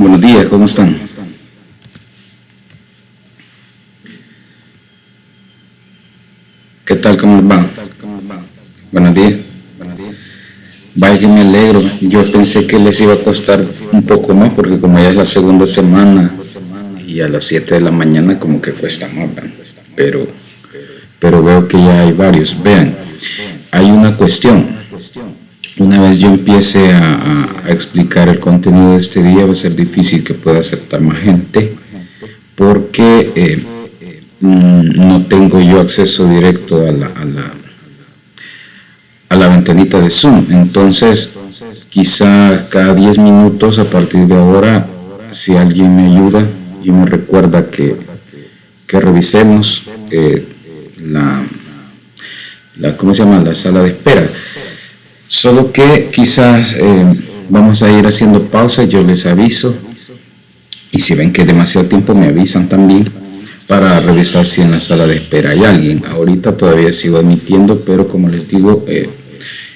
Buenos días, ¿cómo están? ¿Qué tal, cómo les va? Buenos días. Vaya que me alegro. Yo pensé que les iba a costar un poco más porque como ya es la segunda semana y a las 7 de la mañana como que cuesta más, ¿verdad? Pero veo que ya hay varios. Vean, hay una cuestión. Una vez yo empiece a explicar el contenido de este día, va a ser difícil que pueda aceptar más gente porque no tengo yo acceso directo a la ventanita de Zoom. Entonces, quizá cada 10 minutos a partir de ahora, si alguien me ayuda y me recuerda que revisemos ¿cómo se llama? La sala de espera. Solo que quizás vamos a ir haciendo pausa, yo les aviso, y si ven que es demasiado tiempo me avisan también para revisar si en la sala de espera hay alguien. Ahorita todavía sigo emitiendo, pero como les digo,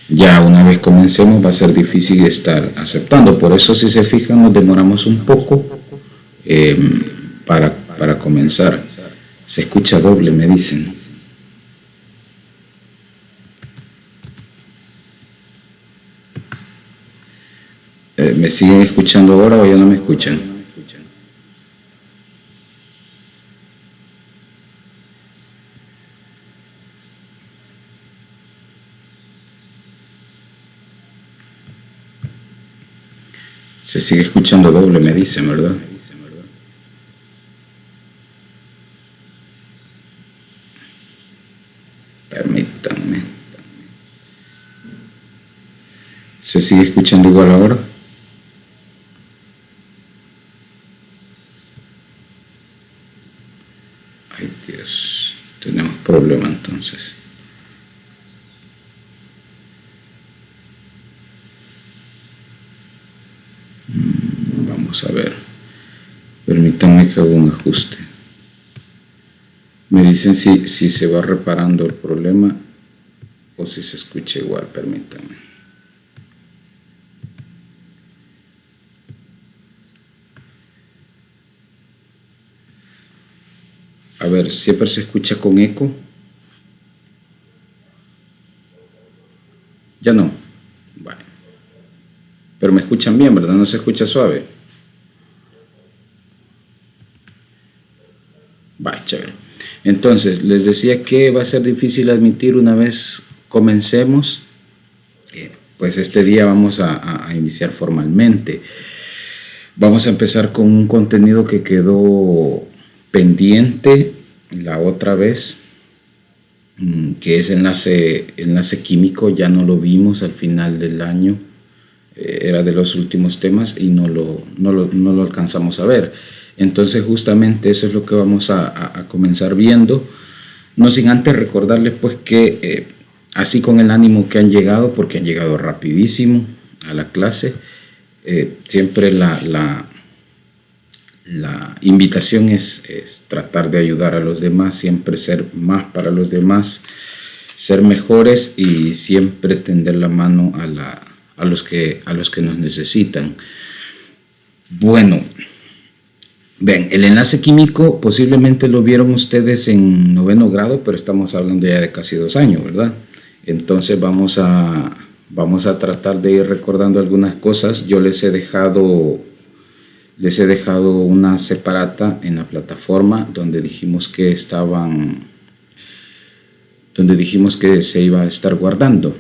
ya una vez comencemos va a ser difícil estar aceptando. Por eso, si se fijan, nos demoramos un poco para comenzar. Se escucha doble, me dicen. ¿Me siguen escuchando ahora o ya no me escuchan? Se sigue escuchando doble, me dicen, ¿verdad? Permítanme. ¿Se sigue escuchando igual ahora? Ay, Dios, tenemos problema entonces. Vamos a ver. Permítanme que haga un ajuste. Me dicen si se va reparando el problema o si se escucha igual. Permítanme. A ver, siempre se escucha con eco. Ya no. Vale. Pero me escuchan bien, ¿verdad? No se escucha suave. Va, chévere. Entonces, les decía que va a ser difícil admitir una vez comencemos. Pues este día vamos a iniciar formalmente. Vamos a empezar con un contenido que quedó pendiente la otra vez, que es enlace químico. Ya no lo vimos al final del año. Era de los últimos temas y no lo alcanzamos a ver. Entonces justamente eso es lo que vamos a comenzar viendo, no sin antes recordarles pues que así con el ánimo que han llegado, porque han llegado rapidísimo a la clase, siempre la invitación es tratar de ayudar a los demás, siempre ser más para los demás, ser mejores y siempre tender la mano a los que nos necesitan. Bueno, ven, el enlace químico posiblemente lo vieron ustedes en 9º grado, pero estamos hablando ya de casi 2 años, ¿verdad? Entonces vamos a tratar de ir recordando algunas cosas. Yo les he dejado una separata en la plataforma donde dijimos que se iba a estar guardando.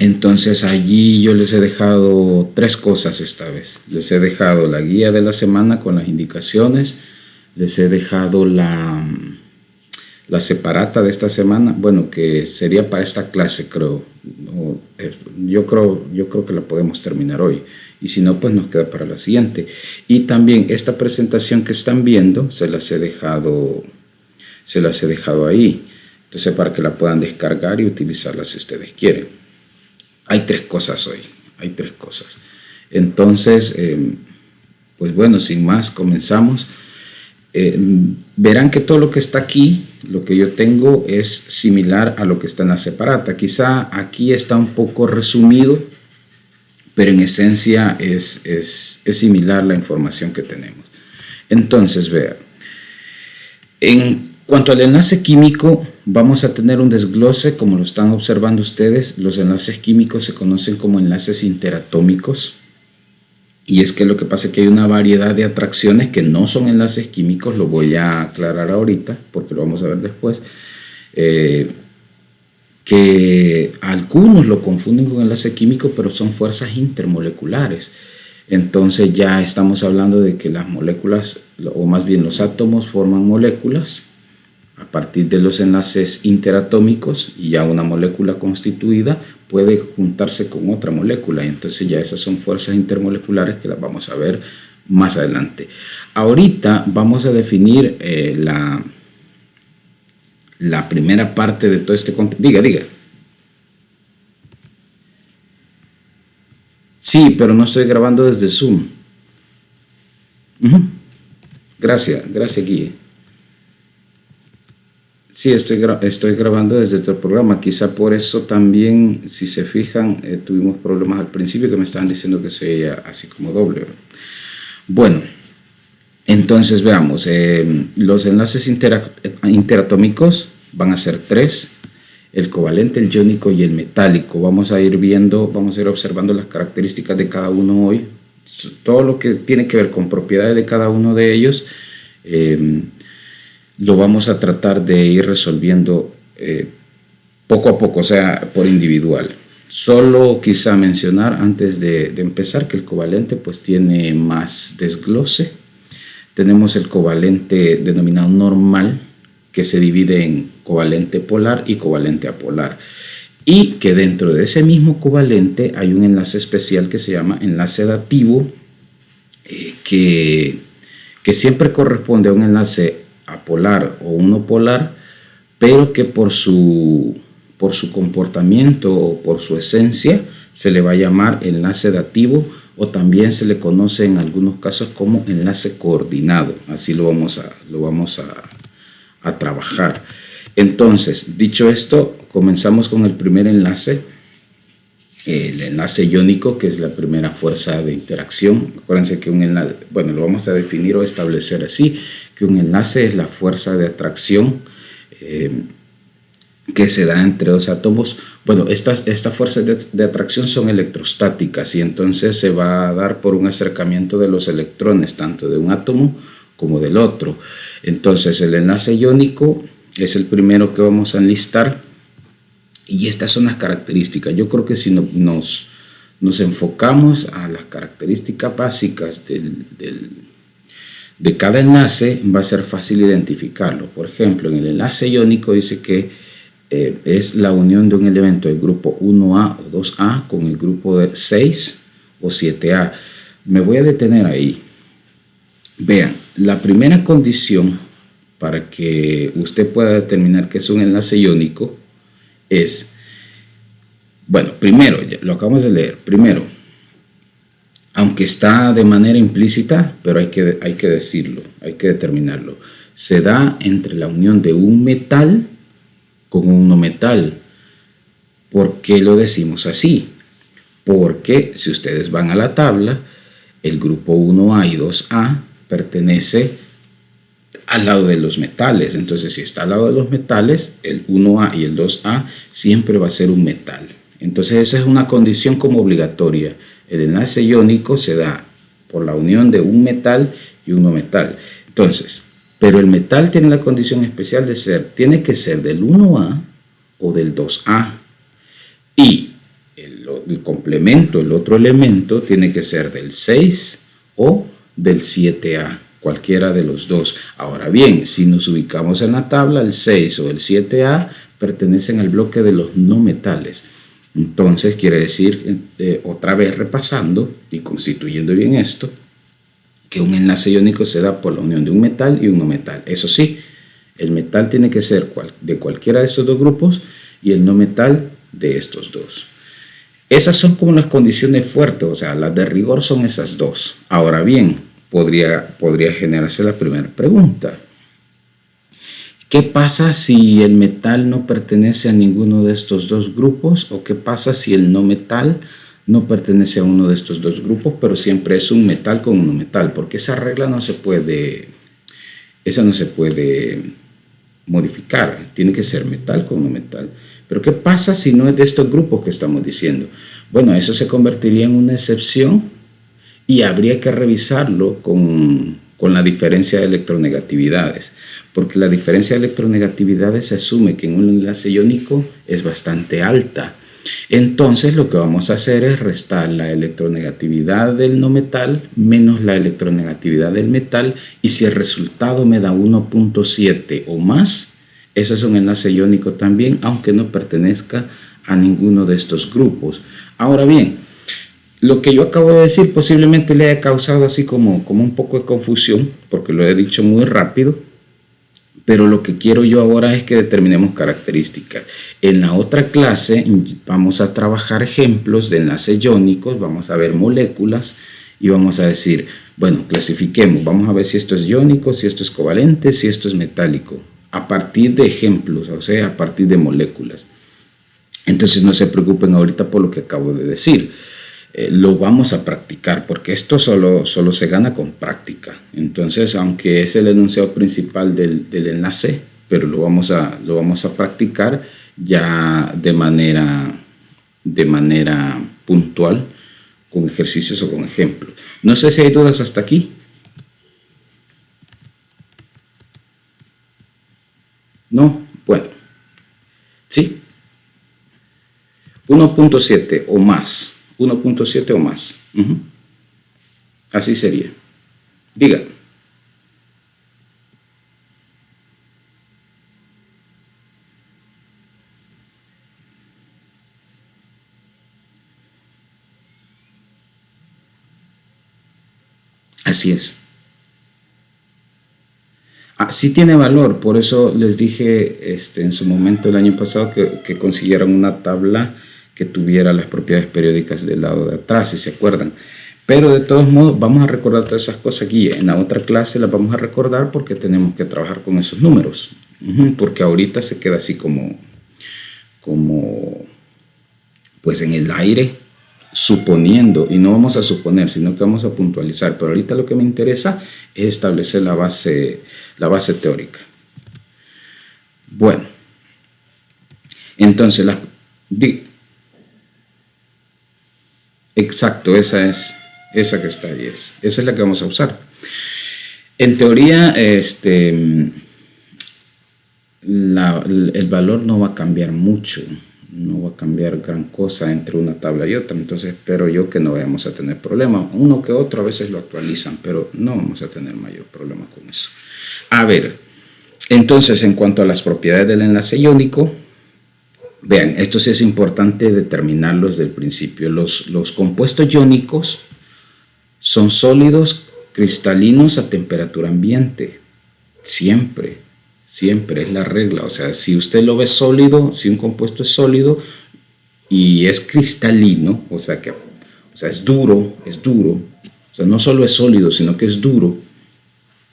Entonces allí yo les he dejado 3 cosas esta vez. Les he dejado la guía de la semana con las indicaciones, les he dejado la separata de esta semana, bueno, que sería para esta clase, creo. Yo creo que la podemos terminar hoy, y si no, pues nos queda para la siguiente. Y también esta presentación que están viendo se las he dejado ahí, entonces para que la puedan descargar y utilizarla si ustedes quieren. Hay 3 cosas hoy, hay 3 cosas. Entonces, pues bueno, sin más, comenzamos. Verán que todo lo que está aquí, lo que yo tengo, es similar a lo que está en la separata. Quizá aquí está un poco resumido, pero en esencia es similar la información que tenemos. Entonces, vean, en cuanto al enlace químico, vamos a tener un desglose, como lo están observando ustedes. Los enlaces químicos se conocen como enlaces interatómicos, y es que lo que pasa es que hay una variedad de atracciones que no son enlaces químicos, lo voy a aclarar ahorita, porque lo vamos a ver después, que algunos lo confunden con enlace químico, pero son fuerzas intermoleculares. Entonces ya estamos hablando de que las moléculas, o más bien los átomos, forman moléculas a partir de los enlaces interatómicos, y ya una molécula constituida puede juntarse con otra molécula, y entonces ya esas son fuerzas intermoleculares que las vamos a ver más adelante. Ahorita vamos a definir la primera parte de todo este contenido. Diga. Sí, pero no estoy grabando desde Zoom. Gracias, Guille. Sí, estoy grabando desde otro programa. Quizá por eso también, si se fijan, tuvimos problemas al principio que me estaban diciendo que se veía así como doble. Bueno, entonces veamos. Los enlaces interatómicos van a ser 3. El covalente, el iónico y el metálico. Vamos a ir observando las características de cada uno hoy. Todo lo que tiene que ver con propiedades de cada uno de ellos, lo vamos a tratar de ir resolviendo poco a poco, o sea, por individual. Solo quizá mencionar antes de empezar que el covalente pues tiene más desglose. Tenemos el covalente denominado normal, que se divide en covalente polar y covalente apolar, y que dentro de ese mismo covalente hay un enlace especial que se llama enlace dativo, que siempre corresponde a un enlace apolar o unopolar, pero que por su comportamiento o por su esencia se le va a llamar enlace dativo, o también se le conoce en algunos casos como enlace coordinado. Así lo vamos a trabajar. Entonces, dicho esto, comenzamos con el primer enlace, el enlace iónico, que es la primera fuerza de interacción. Acuérdense que un enlace, bueno, lo vamos a definir o establecer así, que un enlace es la fuerza de atracción que se da entre dos átomos. Bueno, estas fuerzas de atracción son electrostáticas, y entonces se va a dar por un acercamiento de los electrones, tanto de un átomo como del otro. Entonces, el enlace iónico es el primero que vamos a enlistar, y estas son las características. Yo creo que si nos enfocamos a las características básicas de cada enlace, va a ser fácil identificarlo. Por ejemplo, en el enlace iónico dice que es la unión de un elemento del grupo 1A o 2A con el grupo de 6 o 7A. Me voy a detener ahí. Vean, la primera condición para que usted pueda determinar que es un enlace iónico es, bueno, primero, ya lo acabamos de leer, primero, aunque está de manera implícita, pero hay que decirlo, hay que determinarlo, se da entre la unión de un metal con un no metal. ¿Por qué lo decimos así? Porque si ustedes van a la tabla, el grupo 1A y 2A pertenece al lado de los metales. Entonces, si está al lado de los metales, el 1A y el 2A siempre va a ser un metal. Entonces, esa es una condición como obligatoria. El enlace iónico se da por la unión de un metal y un no metal. Entonces, pero el metal tiene la condición especial tiene que ser del 1A o del 2A. Y el complemento, el otro elemento, tiene que ser del 6 o del 7A, cualquiera de los dos. Ahora bien, si nos ubicamos en la tabla, el 6 o el 7A pertenecen al bloque de los no metales. Entonces, quiere decir, otra vez repasando y constituyendo bien esto, que un enlace iónico se da por la unión de un metal y un no metal. Eso sí, el metal tiene que ser de cualquiera de estos dos grupos y el no metal de estos dos. Esas son como las condiciones fuertes, o sea, las de rigor son esas dos. Ahora bien, podría generarse la primera pregunta. ¿Qué pasa si el metal no pertenece a ninguno de estos dos grupos? ¿O qué pasa si el no metal no pertenece a uno de estos dos grupos, pero siempre es un metal con un no metal, porque esa regla no se puede modificar, tiene que ser metal con no metal. Pero ¿qué pasa si no es de estos grupos que estamos diciendo? Bueno, eso se convertiría en una excepción y habría que revisarlo con la diferencia de electronegatividades, porque la diferencia de electronegatividades se asume que en un enlace iónico es bastante alta. Entonces lo que vamos a hacer es restar la electronegatividad del no metal menos la electronegatividad del metal, y si el resultado me da 1.7 o más, eso es un enlace iónico también, aunque no pertenezca a ninguno de estos grupos. Ahora bien, lo que yo acabo de decir posiblemente le haya causado así como un poco de confusión, porque lo he dicho muy rápido, pero lo que quiero yo ahora es que determinemos características. En la otra clase vamos a trabajar ejemplos de enlaces iónicos, vamos a ver moléculas y vamos a decir, bueno, clasifiquemos, vamos a ver si esto es iónico, si esto es covalente, si esto es metálico, a partir de ejemplos, o sea, a partir de moléculas. Entonces no se preocupen ahorita por lo que acabo de decir. Lo vamos a practicar, porque esto solo se gana con práctica. Entonces, aunque es el enunciado principal del enlace, pero lo vamos a practicar ya de manera puntual, con ejercicios o con ejemplos. No sé si hay dudas hasta aquí. ¿No? Bueno. ¿Sí? 1.7 o más. 1.7 o más. Así sería. Diga. Así es. Sí tiene valor, por eso les dije en su momento el año pasado que consiguieran una tabla que tuviera las propiedades periódicas del lado de atrás, si se acuerdan. Pero de todos modos vamos a recordar todas esas cosas aquí. En la otra clase las vamos a recordar porque tenemos que trabajar con esos números. Porque ahorita se queda así como pues en el aire, suponiendo, y no vamos a suponer, sino que vamos a puntualizar. Pero ahorita lo que me interesa es establecer la base teórica. Bueno, entonces exacto, esa que está ahí, esa es la que vamos a usar. En teoría, el valor no va a cambiar mucho, no va a cambiar gran cosa entre una tabla y otra, entonces espero yo que no vayamos a tener problemas. Uno que otro a veces lo actualizan, pero no vamos a tener mayor problema con eso. A ver, entonces en cuanto a las propiedades del enlace iónico, vean, esto sí es importante determinarlo desde el principio. Los compuestos iónicos son sólidos cristalinos a temperatura ambiente. Siempre es la regla. O sea, si usted lo ve sólido, si un compuesto es sólido y es cristalino, o sea, es duro. O sea, no solo es sólido, sino que es duro.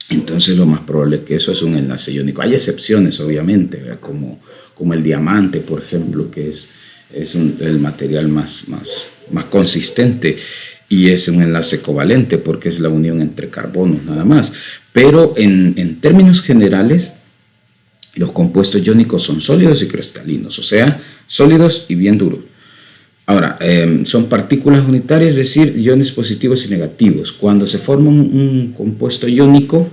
Entonces lo más probable es que eso es un enlace iónico. Hay excepciones, obviamente, ¿verdad? Como el diamante, por ejemplo, que es el material más consistente y es un enlace covalente porque es la unión entre carbonos nada más. Pero en términos generales, los compuestos iónicos son sólidos y cristalinos, o sea, sólidos y bien duros. Ahora, son partículas unitarias, es decir, iones positivos y negativos. Cuando se forma un compuesto iónico,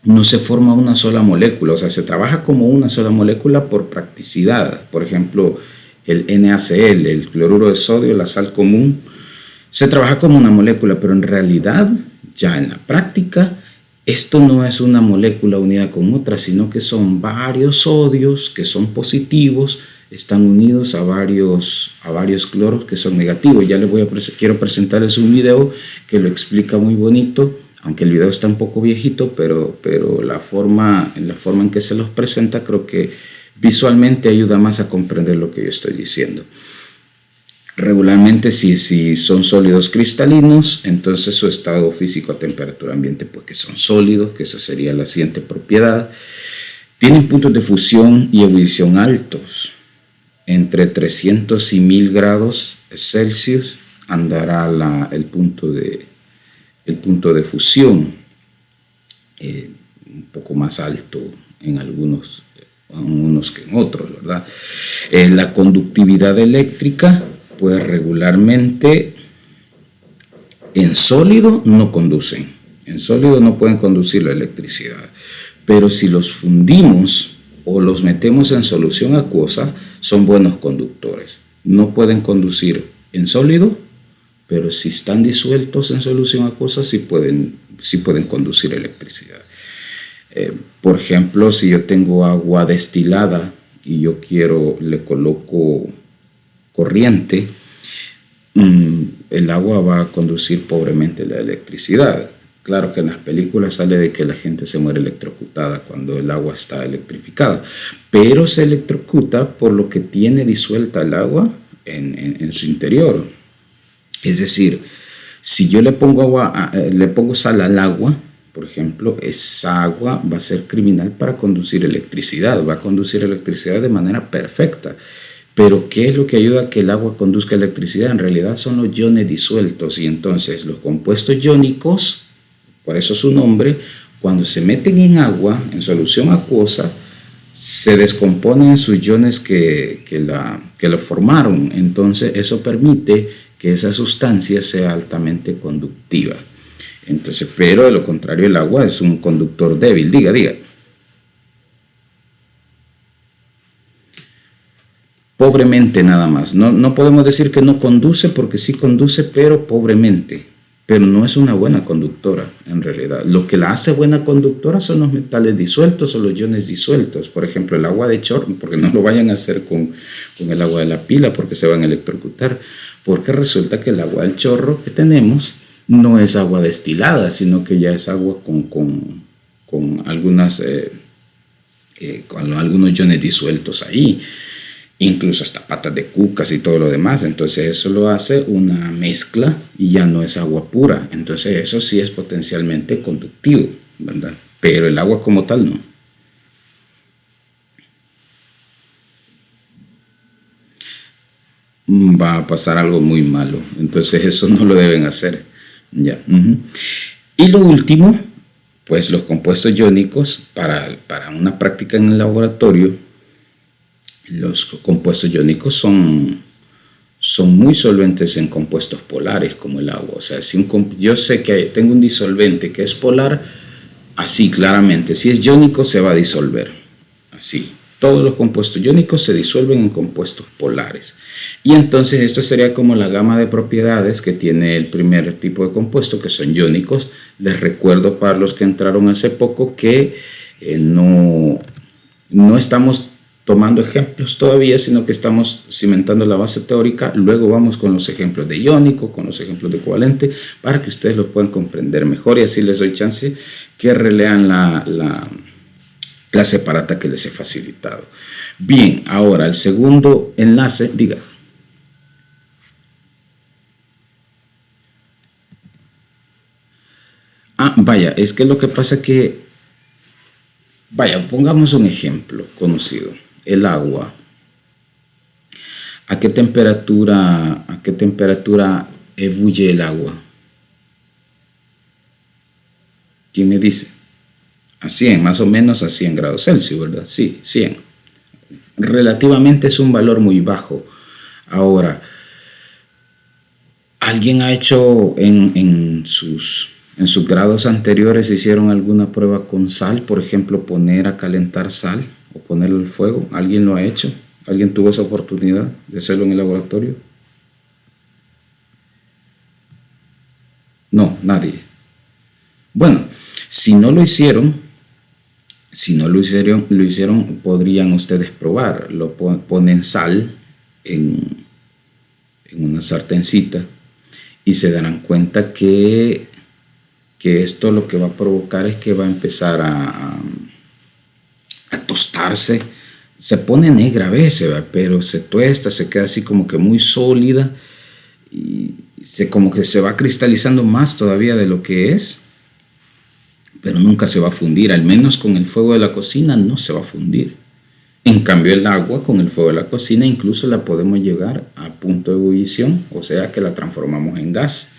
no se forma una sola molécula, o sea, se trabaja como una sola molécula por practicidad. Por ejemplo, el NaCl, el cloruro de sodio, la sal común, se trabaja como una molécula, pero en realidad, ya en la práctica, esto no es una molécula unida con otra, sino que son varios sodios que son positivos, están unidos a varios cloros que son negativos. Ya quiero presentarles un video que lo explica muy bonito, aunque el video está un poco viejito, pero en la forma en que se los presenta creo que visualmente ayuda más a comprender lo que yo estoy diciendo. Regularmente si son sólidos cristalinos, entonces su estado físico a temperatura ambiente pues que son sólidos, que esa sería la siguiente propiedad. Tienen puntos de fusión y ebullición altos, entre 300 y 1000 grados Celsius andará el punto de fusión, un poco más alto en algunos que en otros, ¿verdad? La conductividad eléctrica, pues regularmente en sólido no conducen, en sólido no pueden conducir la electricidad, pero si los fundimos o los metemos en solución acuosa, son buenos conductores. No pueden conducir en sólido, pero si están disueltos en solución acuosa, sí pueden conducir electricidad. Por ejemplo, si yo tengo agua destilada y yo le coloco corriente, el agua va a conducir pobremente la electricidad. Claro que en las películas sale de que la gente se muere electrocutada cuando el agua está electrificada, pero se electrocuta por lo que tiene disuelta el agua en su interior. Es decir, si yo le pongo sal al agua, por ejemplo, esa agua va a ser criminal para conducir electricidad, va a conducir electricidad de manera perfecta. Pero ¿qué es lo que ayuda a que el agua conduzca electricidad? En realidad son los iones disueltos, y entonces los compuestos iónicos, por eso su nombre, cuando se meten en agua, en solución acuosa, se descomponen en sus iones que lo formaron. Entonces eso permite que esa sustancia sea altamente conductiva. Entonces, pero de lo contrario, el agua es un conductor débil. Diga. Pobremente nada más. No podemos decir que no conduce, porque sí conduce, pero pobremente. Pero no es una buena conductora, en realidad. Lo que la hace buena conductora son los metales disueltos o los iones disueltos. Por ejemplo, el agua de chorro, porque no lo vayan a hacer con el agua de la pila, porque se van a electrocutar. Porque resulta que el agua del chorro que tenemos no es agua destilada, sino que ya es agua con algunos iones disueltos ahí. Incluso hasta patas de cucas y todo lo demás. Entonces eso lo hace una mezcla y ya no es agua pura. Entonces eso sí es potencialmente conductivo, ¿verdad? Pero el agua como tal no. Va a pasar algo muy malo. Entonces eso no lo deben hacer. Ya. Y lo último, pues los compuestos iónicos para una práctica en el laboratorio. Los compuestos iónicos son muy solventes en compuestos polares como el agua. O sea, yo sé que tengo un disolvente que es polar, así claramente. Si es iónico se va a disolver. Así. Todos los compuestos iónicos se disuelven en compuestos polares. Y entonces esto sería como la gama de propiedades que tiene el primer tipo de compuesto, que son iónicos. Les recuerdo para los que entraron hace poco que no estamos tomando ejemplos todavía, sino que estamos cimentando la base teórica. Luego vamos con los ejemplos de iónico, con los ejemplos de covalente, para que ustedes lo puedan comprender mejor, y así les doy chance que relean la clase separata que les he facilitado. Bien, ahora el segundo enlace, diga. Vaya, es que lo que pasa que, pongamos un ejemplo conocido. El agua. ¿A qué temperatura ebulle el agua? ¿Quién me dice? A 100, más o menos a 100 grados Celsius, ¿verdad? Sí, 100. Relativamente es un valor muy bajo. Ahora, ¿alguien ha hecho en sus grados anteriores, hicieron alguna prueba con sal? Por ejemplo, poner a calentar sal o ponerlo al fuego. ¿Alguien lo ha hecho? ¿Alguien tuvo esa oportunidad de hacerlo en el laboratorio? No, nadie. Bueno, si no lo hicieron, podrían ustedes probar. Ponen sal en una sartencita y se darán cuenta que esto lo que va a provocar es que va a empezar a tostarse. Se pone negra a veces, ¿verdad? Pero se tuesta, se queda así como que muy sólida y como que se va cristalizando más todavía de lo que es, pero nunca se va a fundir. Al menos con el fuego de la cocina no se va a fundir. En cambio, el agua con el fuego de la cocina incluso la podemos llegar a punto de ebullición, o sea que la transformamos en gas.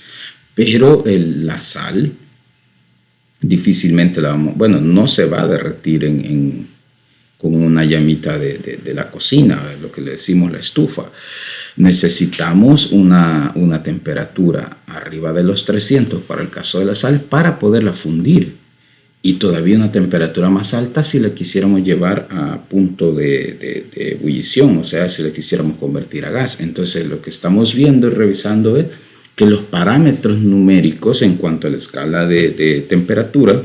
Pero la sal difícilmente no se va a derretir con una llamita de la cocina, lo que le decimos la estufa. Necesitamos una temperatura arriba de los 300 para el caso de la sal para poderla fundir, y todavía una temperatura más alta si la quisiéramos llevar a punto de ebullición, o sea, si la quisiéramos convertir a gas. Entonces lo que estamos viendo y revisando es que los parámetros numéricos en cuanto a la escala de temperatura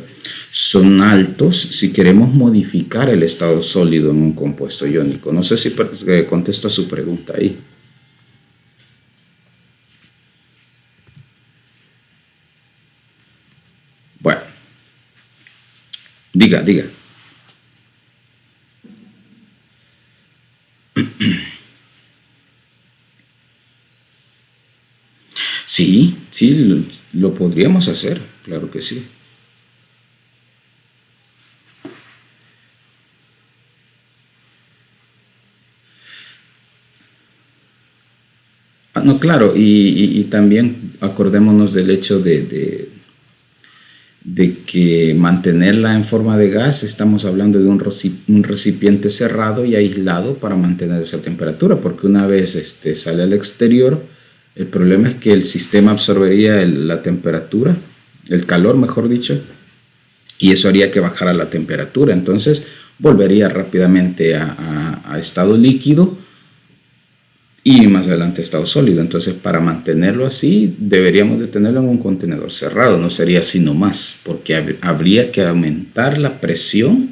son altos si queremos modificar el estado sólido en un compuesto iónico. No sé si contesto a su pregunta ahí. Bueno, diga. Sí, lo podríamos hacer, claro que sí. No, claro, y también acordémonos del hecho de que mantenerla en forma de gas, estamos hablando de un recipiente cerrado y aislado para mantener esa temperatura, porque una vez sale al exterior, el problema es que el sistema absorbería la temperatura, el calor mejor dicho, y eso haría que bajara la temperatura. Entonces volvería rápidamente a estado líquido y más adelante a estado sólido. Entonces, para mantenerlo así, deberíamos de tenerlo en un contenedor cerrado. No sería así nomás, porque habría que aumentar la presión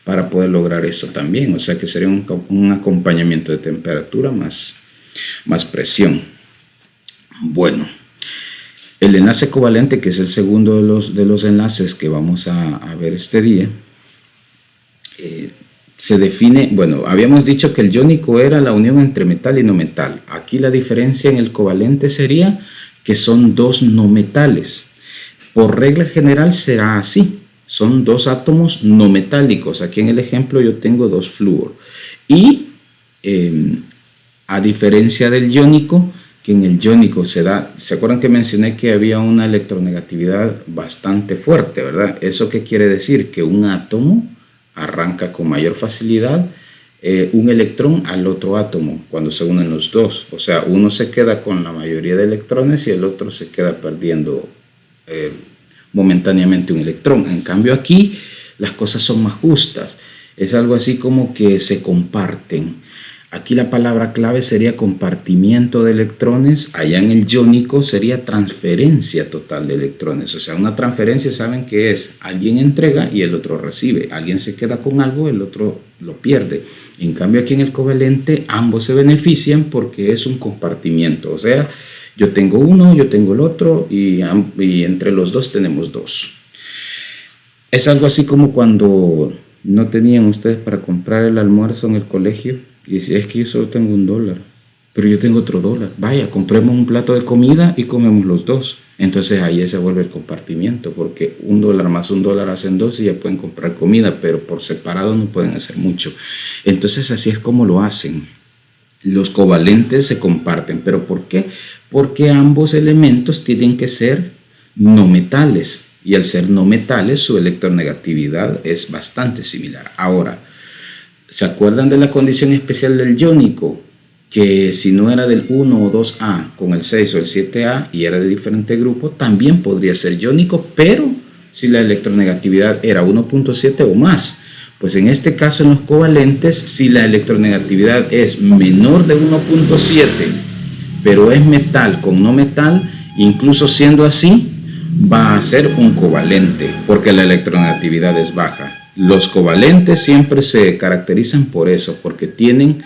para poder lograr eso también. O sea que sería un acompañamiento de temperatura más presión. Bueno, el enlace covalente, que es el segundo de los enlaces que vamos a ver este día, se define, habíamos dicho que el iónico era la unión entre metal y no metal. Aquí la diferencia en el covalente sería que son dos no metales. Por regla general será así, son dos átomos no metálicos. Aquí en el ejemplo yo tengo dos flúor. Y a diferencia del iónico, que en el iónico ¿se acuerdan que mencioné que había una electronegatividad bastante fuerte, verdad? ¿Eso qué quiere decir? Que un átomo arranca con mayor facilidad un electrón al otro átomo cuando se unen los dos. O sea, uno se queda con la mayoría de electrones y el otro se queda perdiendo momentáneamente un electrón. En cambio aquí las cosas son más justas. Es algo así como que se comparten. Aquí la palabra clave sería compartimiento de electrones. Allá en el iónico sería transferencia total de electrones. O sea, una transferencia, saben que es alguien entrega y el otro recibe. Alguien se queda con algo, el otro lo pierde. En cambio aquí en el covalente ambos se benefician porque es un compartimiento. O sea, yo tengo uno, yo tengo el otro y entre los dos tenemos dos. Es algo así como cuando no tenían ustedes para comprar el almuerzo en el colegio. Y decía, es que yo solo tengo $1, pero yo tengo otro $. Vaya, compremos un plato de comida y comemos los dos. Entonces ahí se vuelve el compartimiento, porque $1 más $1 hacen 2 y ya pueden comprar comida, pero por separado no pueden hacer mucho. Entonces así es como lo hacen. Los covalentes se comparten, ¿pero por qué? Porque ambos elementos tienen que ser no metales, y al ser no metales su electronegatividad es bastante similar. Ahora, ¿se acuerdan de la condición especial del iónico? Que si no era del 1 o 2A con el 6 o el 7A y era de diferente grupo, también podría ser iónico, pero si la electronegatividad era 1.7 o más. Pues en este caso en los covalentes, si la electronegatividad es menor de 1.7, pero es metal con no metal, incluso siendo así, va a ser un covalente, porque la electronegatividad es baja. Los covalentes siempre se caracterizan por eso, porque tienen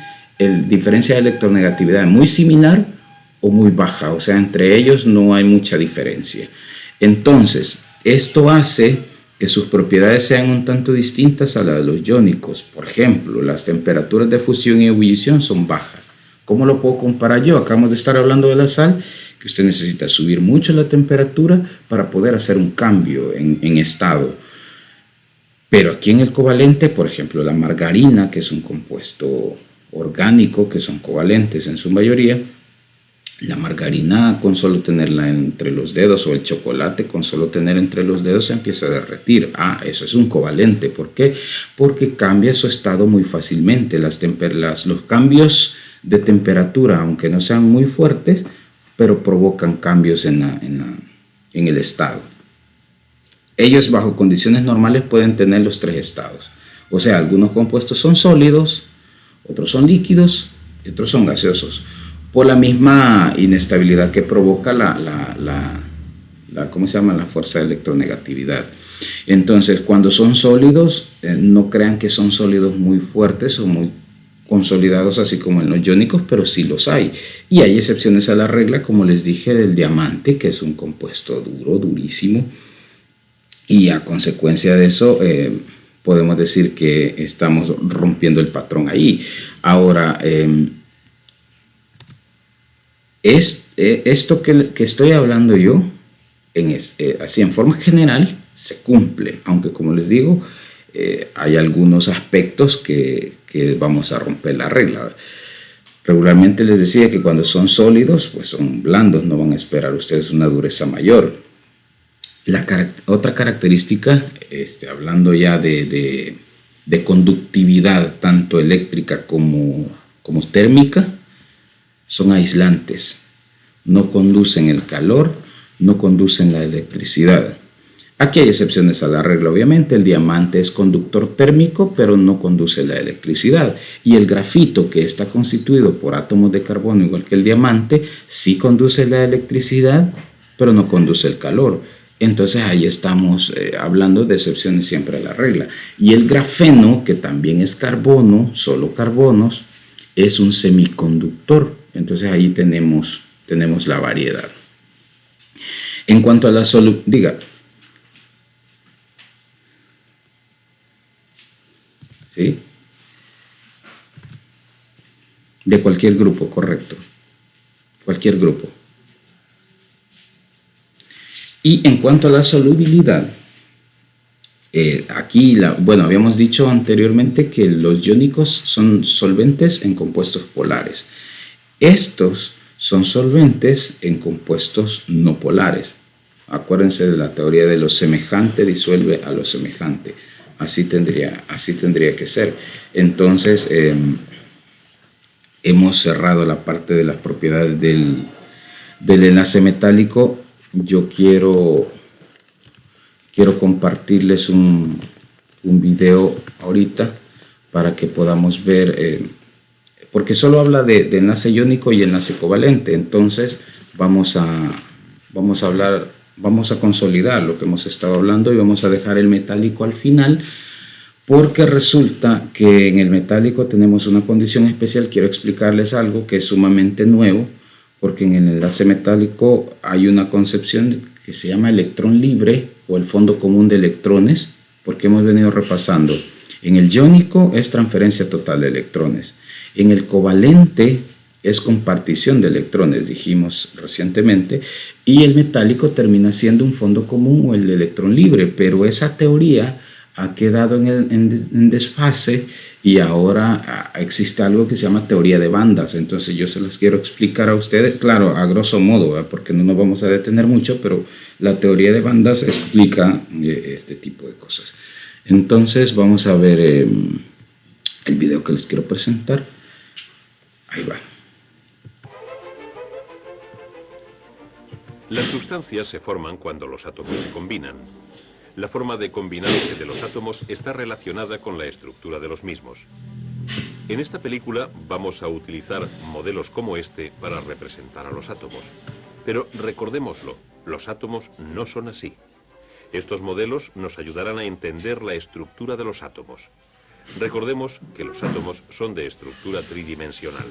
diferencia de electronegatividad muy similar o muy baja, o sea, entre ellos no hay mucha diferencia. Entonces, esto hace que sus propiedades sean un tanto distintas a las de los iónicos. Por ejemplo, las temperaturas de fusión y ebullición son bajas. ¿Cómo lo puedo comparar yo? Acabamos de estar hablando de la sal, que usted necesita subir mucho la temperatura para poder hacer un cambio en estado. Pero aquí en el covalente, por ejemplo, la margarina, que es un compuesto orgánico, que son covalentes en su mayoría, la margarina con solo tenerla entre los dedos, o el chocolate con solo tener entre los dedos, se empieza a derretir. Eso es un covalente. ¿Por qué? Porque cambia su estado muy fácilmente. Los cambios de temperatura, aunque no sean muy fuertes, pero provocan cambios en el estado. Ellos bajo condiciones normales pueden tener los 3 estados. O sea, algunos compuestos son sólidos, otros son líquidos y otros son gaseosos, por la misma inestabilidad que provoca ¿cómo se llama? La fuerza de electronegatividad. Entonces, cuando son sólidos, no crean que son sólidos muy fuertes o muy consolidados, así como en los iónicos, pero sí los hay. Y hay excepciones a la regla, como les dije, del diamante, que es un compuesto duro, durísimo. Y a consecuencia de eso, podemos decir que estamos rompiendo el patrón ahí. Ahora, esto que estoy hablando yo, así en forma general, se cumple, aunque como les digo, hay algunos aspectos que vamos a romper la regla. Regularmente les decía que cuando son sólidos, pues son blandos, no van a esperar ustedes una dureza mayor. Otra característica, hablando ya de conductividad, tanto eléctrica como térmica, son aislantes. No conducen el calor, no conducen la electricidad. Aquí hay excepciones a la regla, obviamente. El diamante es conductor térmico, pero no conduce la electricidad. Y el grafito, que está constituido por átomos de carbono, igual que el diamante, sí conduce la electricidad, pero no conduce el calor. Entonces ahí estamos hablando de excepciones siempre a la regla. Y el grafeno, que también es carbono, solo carbonos, es un semiconductor. Entonces ahí tenemos la variedad. En cuanto a la solubilidad, ¿sí? De cualquier grupo, correcto. Cualquier grupo. Y en cuanto a la solubilidad, aquí, habíamos dicho anteriormente que los iónicos son solventes en compuestos polares. Estos son solventes en compuestos no polares. Acuérdense de la teoría de lo semejante disuelve a lo semejante. Así tendría que ser. Entonces, hemos cerrado la parte de las propiedades del enlace metálico. Yo quiero compartirles un video ahorita para que podamos ver, porque solo habla de enlace iónico y enlace covalente. Entonces vamos a consolidar lo que hemos estado hablando y vamos a dejar el metálico al final, porque resulta que en el metálico tenemos una condición especial. Quiero explicarles algo que es sumamente nuevo, porque en el enlace metálico hay una concepción que se llama electrón libre o el fondo común de electrones, porque hemos venido repasando. En el iónico es transferencia total de electrones. En el covalente es compartición de electrones, dijimos recientemente, y el metálico termina siendo un fondo común o el electrón libre, pero esa teoría ha quedado en desfase y ahora existe algo que se llama teoría de bandas. Entonces yo se las quiero explicar a ustedes, claro, a grosso modo, ¿verdad? Porque no nos vamos a detener mucho, pero la teoría de bandas explica este tipo de cosas. Entonces vamos a ver el video que les quiero presentar. Ahí va. Las sustancias se forman cuando los átomos se combinan. La forma de combinarse de los átomos está relacionada con la estructura de los mismos. En esta película vamos a utilizar modelos como este para representar a los átomos. Pero recordémoslo, los átomos no son así. Estos modelos nos ayudarán a entender la estructura de los átomos. Recordemos que los átomos son de estructura tridimensional.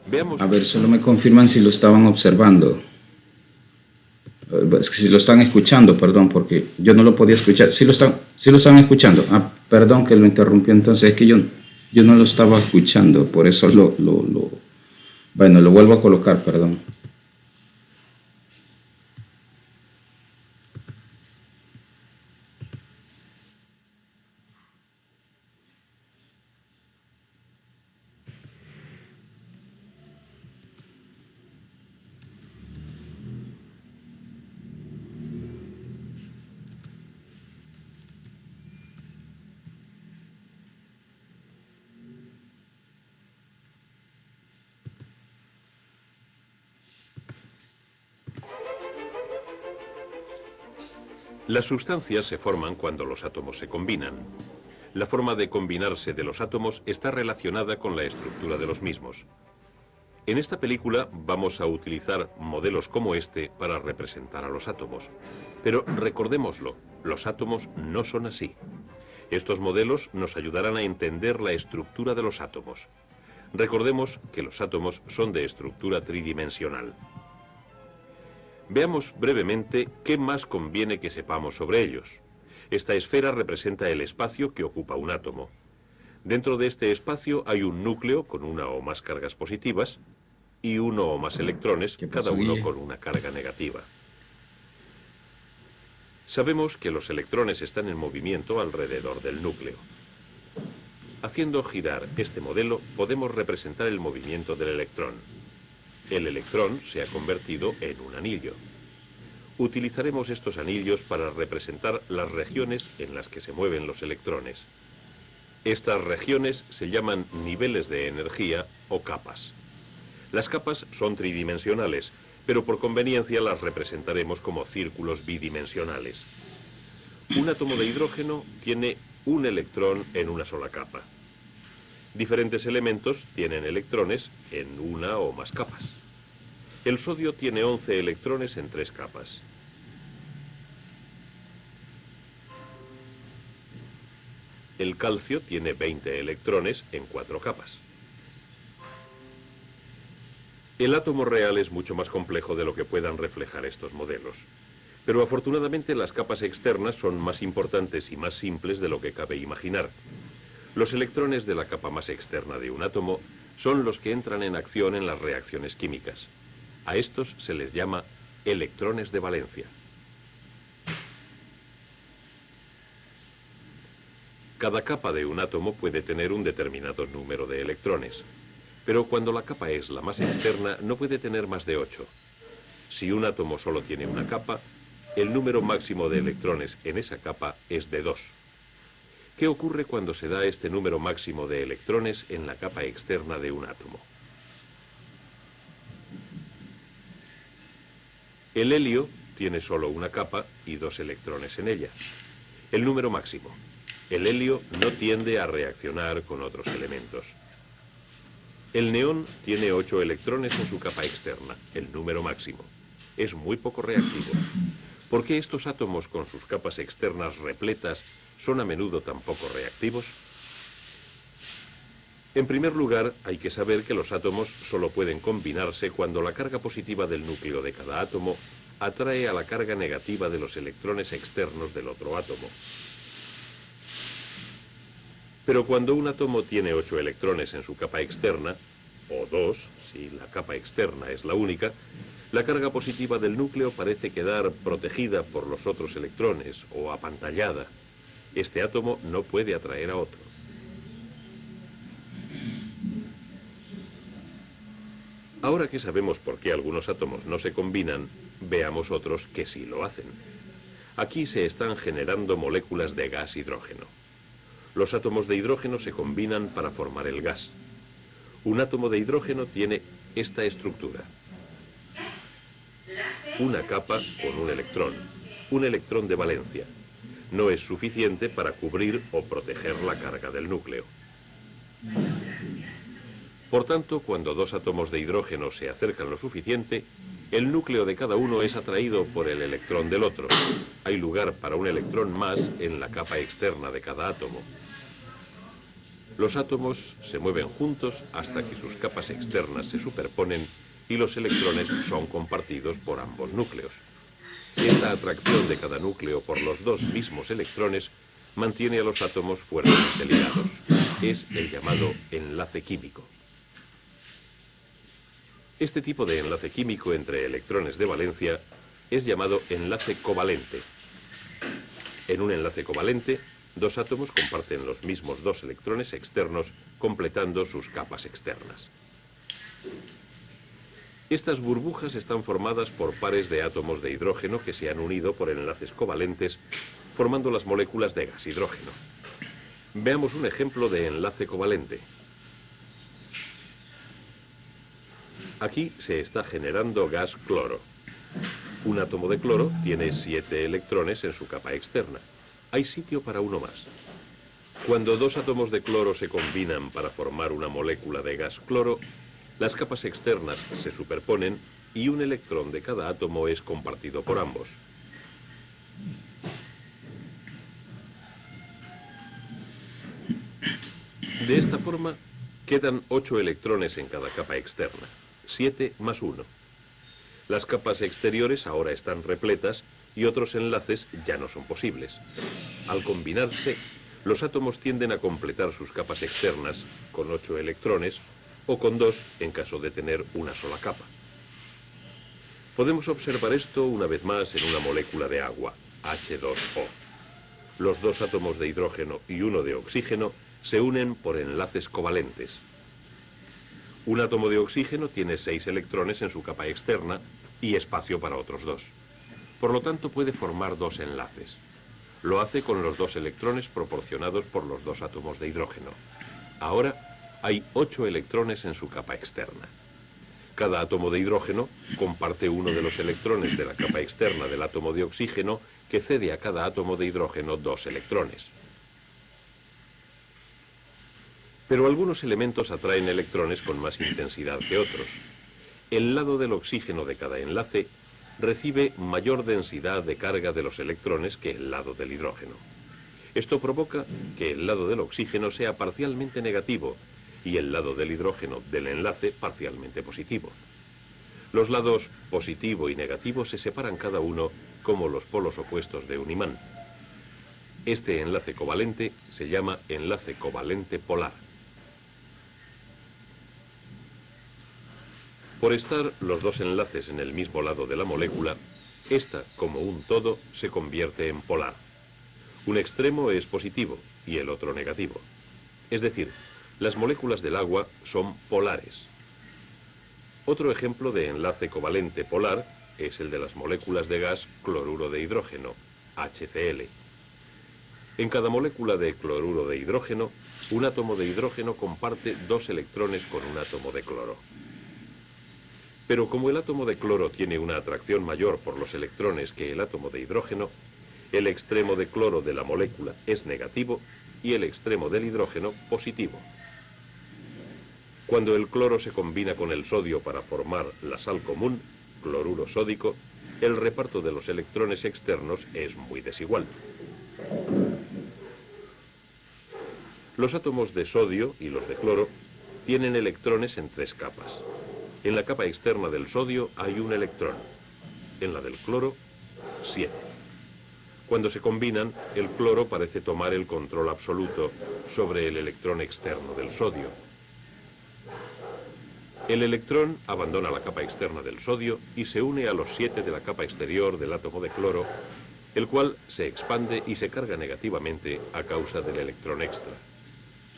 Veamos. A ver, solo me confirman si lo estaban observando. Es que si lo están escuchando, perdón, porque yo no lo podía escuchar. Si lo están escuchando. Perdón que lo interrumpí entonces, es que yo no lo estaba escuchando, por eso bueno, lo vuelvo a colocar, perdón. Las sustancias se forman cuando los átomos se combinan. La forma de combinarse de los átomos está relacionada con la estructura de los mismos. En esta película vamos a utilizar modelos como este para representar a los átomos. Pero recordémoslo, los átomos no son así. Estos modelos nos ayudarán a entender la estructura de los átomos. Recordemos que los átomos son de estructura tridimensional. Veamos brevemente qué más conviene que sepamos sobre ellos. Esta esfera representa el espacio que ocupa un átomo. Dentro de este espacio hay un núcleo con una o más cargas positivas y uno o más electrones, cada uno con una carga negativa. Sabemos que los electrones están en movimiento alrededor del núcleo. Haciendo girar este modelo, podemos representar el movimiento del electrón. El electrón se ha convertido en un anillo. Utilizaremos estos anillos para representar las regiones en las que se mueven los electrones. Estas regiones se llaman niveles de energía o capas. Las capas son tridimensionales, pero por conveniencia las representaremos como círculos bidimensionales. Un átomo de hidrógeno tiene un electrón en una sola capa. Diferentes elementos tienen electrones en una o más capas. El sodio tiene 11 electrones en 3 capas. El calcio tiene 20 electrones en 4 capas. El átomo real es mucho más complejo de lo que puedan reflejar estos modelos. Pero afortunadamente las capas externas son más importantes y más simples de lo que cabe imaginar. Los electrones de la capa más externa de un átomo son los que entran en acción en las reacciones químicas. A estos se les llama electrones de valencia. Cada capa de un átomo puede tener un determinado número de electrones, pero cuando la capa es la más externa no puede tener más de 8. Si un átomo solo tiene una capa, el número máximo de electrones en esa capa es de 2. ¿Qué ocurre cuando se da este número máximo de electrones en la capa externa de un átomo? El helio tiene solo una capa y 2 electrones en ella. El número máximo. El helio no tiende a reaccionar con otros elementos. El neón tiene 8 electrones en su capa externa, el número máximo. Es muy poco reactivo. ¿Por qué estos átomos con sus capas externas repletas son a menudo tan poco reactivos? En primer lugar, hay que saber que los átomos solo pueden combinarse cuando la carga positiva del núcleo de cada átomo atrae a la carga negativa de los electrones externos del otro átomo. Pero cuando un átomo tiene 8 electrones en su capa externa, o 2, si la capa externa es la única, la carga positiva del núcleo parece quedar protegida por los otros electrones o apantallada. Este átomo no puede atraer a otro. Ahora que sabemos por qué algunos átomos no se combinan, veamos otros que sí lo hacen. Aquí se están generando moléculas de gas hidrógeno. Los átomos de hidrógeno se combinan para formar el gas. Un átomo de hidrógeno tiene esta estructura. Una capa con un electrón de valencia. No es suficiente para cubrir o proteger la carga del núcleo. Por tanto, cuando 2 átomos de hidrógeno se acercan lo suficiente, el núcleo de cada uno es atraído por el electrón del otro. Hay lugar para un electrón más en la capa externa de cada átomo. Los átomos se mueven juntos hasta que sus capas externas se superponen y los electrones son compartidos por ambos núcleos. Esta atracción de cada núcleo por los 2 mismos electrones mantiene a los átomos fuertemente ligados. Es el llamado enlace químico. Este tipo de enlace químico entre electrones de valencia es llamado enlace covalente. En un enlace covalente, 2 átomos comparten los mismos 2 electrones externos, completando sus capas externas. Estas burbujas están formadas por pares de átomos de hidrógeno que se han unido por enlaces covalentes, formando las moléculas de gas hidrógeno. Veamos un ejemplo de enlace covalente. Aquí se está generando gas cloro. Un átomo de cloro tiene 7 electrones en su capa externa. Hay sitio para uno más. Cuando dos átomos de cloro se combinan para formar una molécula de gas cloro, las capas externas se superponen y un electrón de cada átomo es compartido por ambos. De esta forma, quedan 8 electrones en cada capa externa, 7 más 1. Las capas exteriores ahora están repletas y otros enlaces ya no son posibles. Al combinarse, los átomos tienden a completar sus capas externas con 8 electrones o con 2 en caso de tener una sola capa. Podemos observar esto una vez más en una molécula de agua, H2O. Los dos átomos de hidrógeno y uno de oxígeno se unen por enlaces covalentes. Un átomo de oxígeno tiene 6 electrones en su capa externa y espacio para otros 2. Por lo tanto, puede formar 2 enlaces. Lo hace con los 2 electrones proporcionados por los 2 átomos de hidrógeno. Ahora hay 8 electrones en su capa externa. Cada átomo de hidrógeno comparte uno de los electrones de la capa externa del átomo de oxígeno, que cede a cada átomo de hidrógeno 2 electrones. Pero algunos elementos atraen electrones con más intensidad que otros. El lado del oxígeno de cada enlace recibe mayor densidad de carga de los electrones que el lado del hidrógeno. Esto provoca que el lado del oxígeno sea parcialmente negativo y el lado del hidrógeno del enlace parcialmente positivo. Los lados positivo y negativo se separan cada uno como los polos opuestos de un imán. Este enlace covalente se llama enlace covalente polar. Por estar los dos enlaces en el mismo lado de la molécula, esta, como un todo, se convierte en polar. Un extremo es positivo y el otro negativo. Es decir, las moléculas del agua son polares. Otro ejemplo de enlace covalente polar es el de las moléculas de gas cloruro de hidrógeno, HCl. En cada molécula de cloruro de hidrógeno, un átomo de hidrógeno comparte 2 electrones con un átomo de cloro. Pero como el átomo de cloro tiene una atracción mayor por los electrones que el átomo de hidrógeno, el extremo de cloro de la molécula es negativo y el extremo del hidrógeno positivo. Cuando el cloro se combina con el sodio para formar la sal común, cloruro sódico, el reparto de los electrones externos es muy desigual. Los átomos de sodio y los de cloro tienen electrones en 3 capas. En la capa externa del sodio hay un electrón. En la del cloro, 7. Cuando se combinan, el cloro parece tomar el control absoluto sobre el electrón externo del sodio. El electrón abandona la capa externa del sodio y se une a los 7 de la capa exterior del átomo de cloro, el cual se expande y se carga negativamente a causa del electrón extra.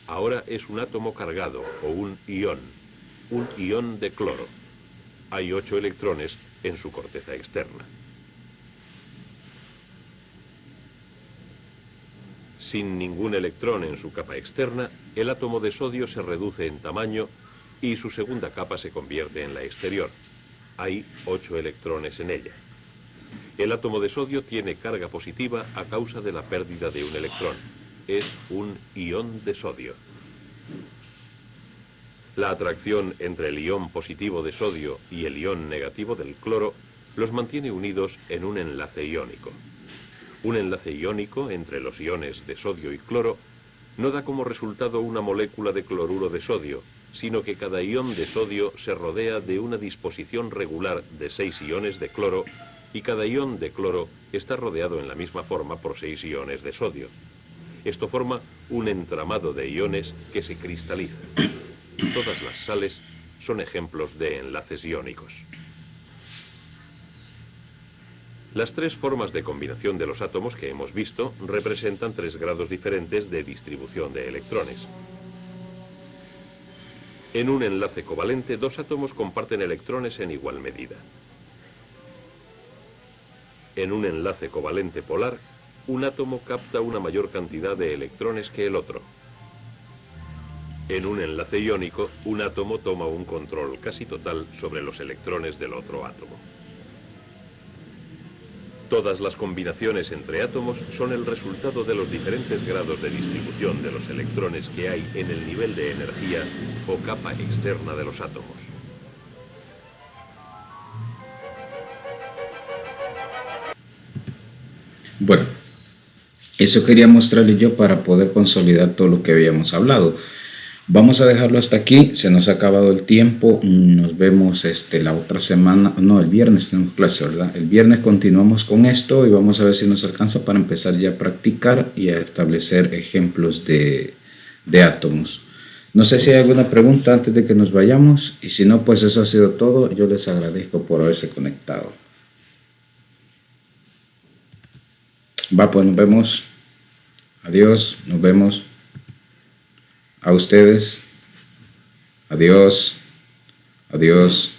Ahora es un átomo cargado o un ión de cloro. Hay 8 electrones en su corteza externa. Sin ningún electrón en su capa externa, el átomo de sodio se reduce en tamaño y su segunda capa se convierte en la exterior. Hay 8 electrones en ella. El átomo de sodio tiene carga positiva a causa de la pérdida de un electrón. Es un ión de sodio. La atracción entre el ión positivo de sodio y el ión negativo del cloro los mantiene unidos en un enlace iónico. Un enlace iónico entre los iones de sodio y cloro no da como resultado una molécula de cloruro de sodio, sino que cada ión de sodio se rodea de una disposición regular de 6 iones de cloro y cada ión de cloro está rodeado en la misma forma por 6 iones de sodio. Esto forma un entramado de iones que se cristaliza. Todas las sales son ejemplos de enlaces iónicos. Las 3 formas de combinación de los átomos que hemos visto representan 3 grados diferentes de distribución de electrones. En un enlace covalente, 2 átomos comparten electrones en igual medida. En un enlace covalente polar, un átomo capta una mayor cantidad de electrones que el otro. En un enlace iónico, un átomo toma un control casi total sobre los electrones del otro átomo. Todas las combinaciones entre átomos son el resultado de los diferentes grados de distribución de los electrones que hay en el nivel de energía o capa externa de los átomos. Bueno, eso quería mostrarles yo para poder consolidar todo lo que habíamos hablado. Vamos a dejarlo hasta aquí, se nos ha acabado el tiempo, nos vemos la otra semana, no, el viernes tenemos clase, ¿verdad? El viernes continuamos con esto y vamos a ver si nos alcanza para empezar ya a practicar y a establecer ejemplos de átomos. No sé si hay alguna pregunta antes de que nos vayamos, y si no, pues eso ha sido todo. Yo les agradezco por haberse conectado. Va, pues nos vemos. Adiós, nos vemos. A ustedes. Adiós. Adiós.